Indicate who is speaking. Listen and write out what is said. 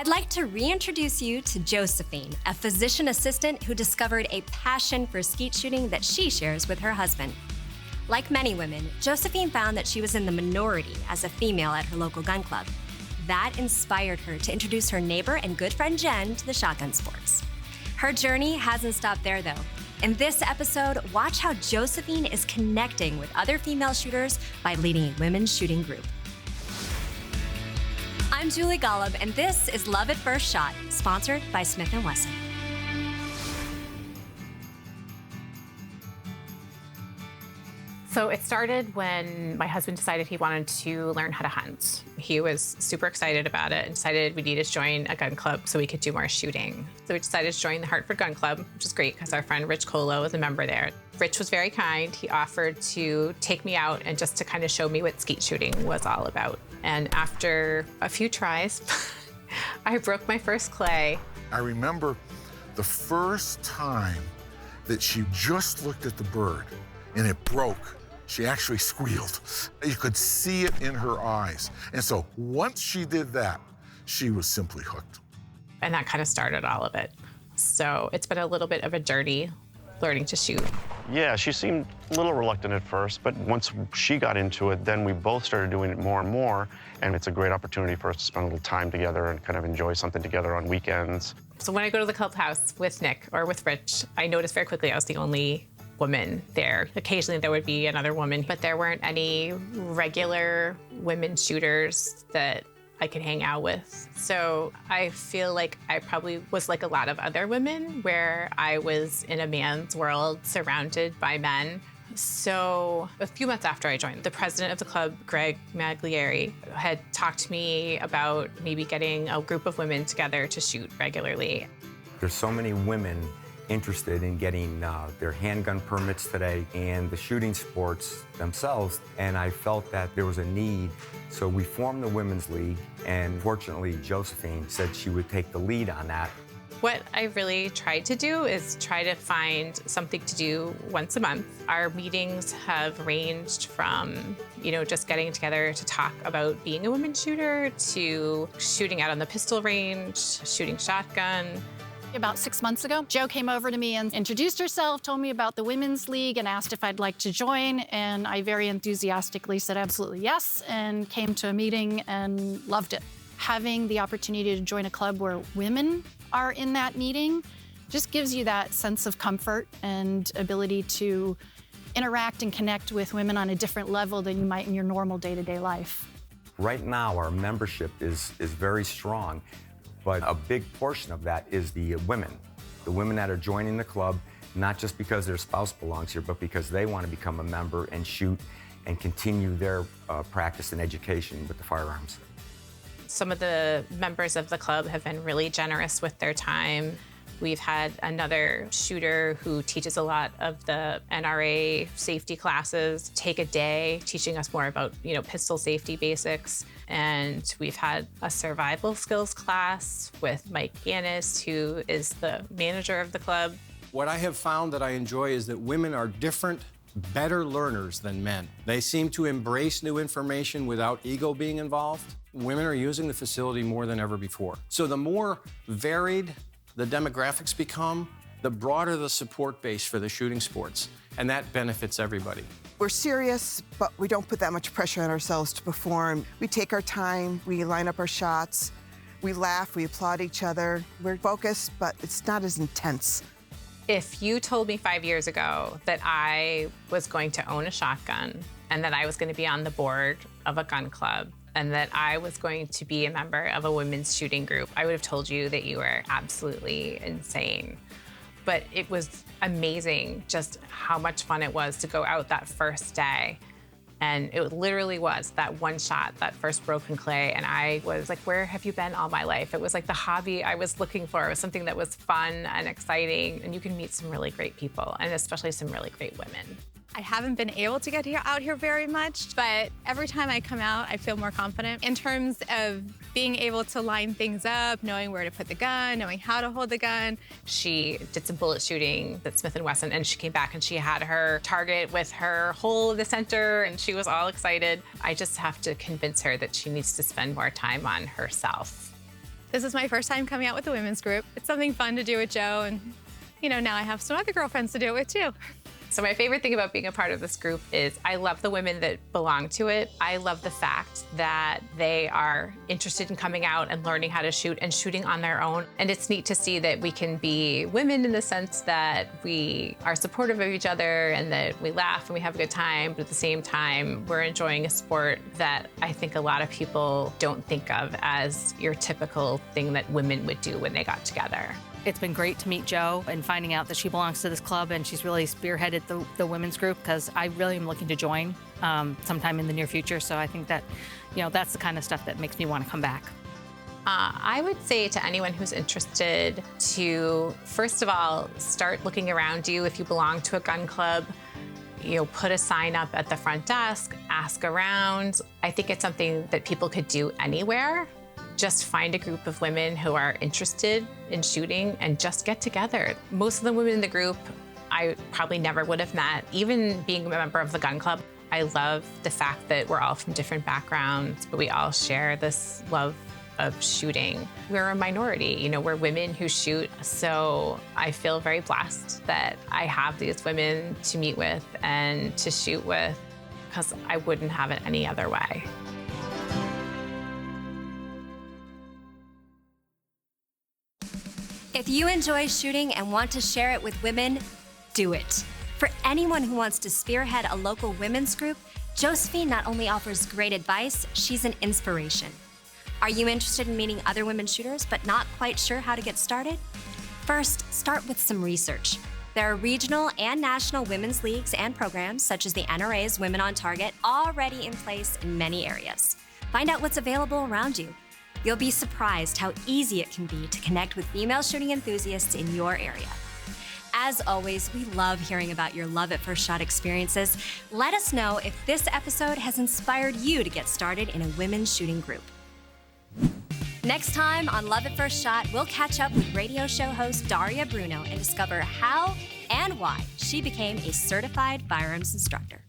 Speaker 1: I'd like to reintroduce you to Josephine, a physician assistant who discovered a passion for skeet shooting that she shares with her husband. Like many women, Josephine found that she was in the minority as a female at her local gun club. That inspired her to introduce her neighbor and good friend Jen to the shotgun sports. Her journey hasn't stopped there, though. In this episode, watch how Josephine is connecting with other female shooters by leading a women's shooting group. I'm Julie Golob, and this is Love at First Shot, sponsored by Smith Wesson.
Speaker 2: So it started when my husband decided he wanted to learn how to hunt. He was super excited about it and decided we needed to join a gun club so we could do more shooting. So we decided to join the Hartford Gun Club, which is great because our friend Rich Colo is a member there. Rich was very kind. He offered to take me out and just to kind of show me what skeet shooting was all about. And after a few tries, I broke my first clay.
Speaker 3: I remember the first time that she just looked at the bird and it broke. She actually squealed. You could see it in her eyes. And so once she did that, she was simply hooked.
Speaker 2: And that kind of started all of it. So it's been a little bit of a journey learning to shoot.
Speaker 4: Yeah, she seemed a little reluctant at first, but once she got into it, then we both started doing it more and more, and it's a great opportunity for us to spend a little time together and kind of enjoy something together on weekends.
Speaker 2: So when I go to the clubhouse with Nick or with Rich, I noticed very quickly I was the only woman there. Occasionally there would be another woman, but there weren't any regular women shooters that I could hang out with. So I feel like I probably was like a lot of other women where I was in a man's world surrounded by men. So a few months after I joined, the president of the club, Greg Maglieri, had talked to me about maybe getting a group of women together to shoot regularly.
Speaker 5: There's so many women interested in getting their handgun permits today and the shooting sports themselves, and I felt that there was a need. So we formed the Women's League, and fortunately Josephine said she would take the lead on that.
Speaker 2: What I really tried to do is try to find something to do once a month. Our meetings have ranged from, just getting together to talk about being a women's shooter to shooting out on the pistol range, shooting shotgun.
Speaker 6: About 6 months ago, Jo came over to me and introduced herself, told me about the Women's League, and asked if I'd like to join. And I very enthusiastically said absolutely yes, and came to a meeting and loved it. Having the opportunity to join a club where women are in that meeting just gives you that sense of comfort and ability to interact and connect with women on a different level than you might in your normal day-to-day life.
Speaker 5: Right now, our membership is very strong. But a big portion of that is the women that are joining the club, not just because their spouse belongs here, but because they want to become a member and shoot and continue their practice and education with the firearms.
Speaker 2: Some of the members of the club have been really generous with their time. We've had another shooter who teaches a lot of the NRA safety classes take a day teaching us more about, pistol safety basics. And we've had a survival skills class with Mike Gannis, who is the manager of the club.
Speaker 7: What I have found that I enjoy is that women are different, better learners than men. They seem to embrace new information without ego being involved. Women are using the facility more than ever before. So the more varied the demographics become, the broader the support base for the shooting sports, and that benefits everybody.
Speaker 8: We're serious, but we don't put that much pressure on ourselves to perform. We take our time, we line up our shots, we laugh, we applaud each other. We're focused, but it's not as intense.
Speaker 2: If you told me 5 years ago that I was going to own a shotgun and that I was going to be on the board of a gun club and that I was going to be a member of a women's shooting group, I would have told you that you were absolutely insane. But it was amazing just how much fun it was to go out that first day. And it literally was that one shot, that first broken clay. And I was like, where have you been all my life? It was like the hobby I was looking for. It was something that was fun and exciting. And you can meet some really great people, and especially some really great women.
Speaker 9: I haven't been able to get out here very much, but every time I come out, I feel more confident in terms of being able to line things up, knowing where to put the gun, knowing how to hold the gun.
Speaker 2: She did some bullet shooting at Smith Wesson, and she came back and she had her target with her hole in the center, and she was all excited. I just have to convince her that she needs to spend more time on herself.
Speaker 9: This is my first time coming out with the women's group. It's something fun to do with Joe, and now I have some other girlfriends to do it with too.
Speaker 2: So my favorite thing about being a part of this group is I love the women that belong to it. I love the fact that they are interested in coming out and learning how to shoot and shooting on their own. And it's neat to see that we can be women in the sense that we are supportive of each other and that we laugh and we have a good time, but at the same time, we're enjoying a sport that I think a lot of people don't think of as your typical thing that women would do when they got together.
Speaker 10: It's been great to meet Jo and finding out that she belongs to this club, and she's really spearheaded the women's group, because I really am looking to join sometime in the near future. So I think that, that's the kind of stuff that makes me want to come back.
Speaker 2: I would say to anyone who's interested to, first of all, start looking around you. If you belong to a gun club, put a sign up at the front desk, ask around. I think it's something that people could do anywhere. Just find a group of women who are interested in shooting and just get together. Most of the women in the group I probably never would have met. Even being a member of the gun club, I love the fact that we're all from different backgrounds, but we all share this love of shooting. We're a minority, we're women who shoot, so I feel very blessed that I have these women to meet with and to shoot with, because I wouldn't have it any other way.
Speaker 1: If you enjoy shooting and want to share it with women, do it. For anyone who wants to spearhead a local women's group, Josephine not only offers great advice, she's an inspiration. Are you interested in meeting other women shooters but not quite sure how to get started? First, start with some research. There are regional and national women's leagues and programs, such as the NRA's Women on Target, already in place in many areas. Find out what's available around you. You'll be surprised how easy it can be to connect with female shooting enthusiasts in your area. As always, we love hearing about your love at first shot experiences. Let us know if this episode has inspired you to get started in a women's shooting group. Next time on Love at First Shot, we'll catch up with radio show host Daria Bruno and discover how and why she became a certified firearms instructor.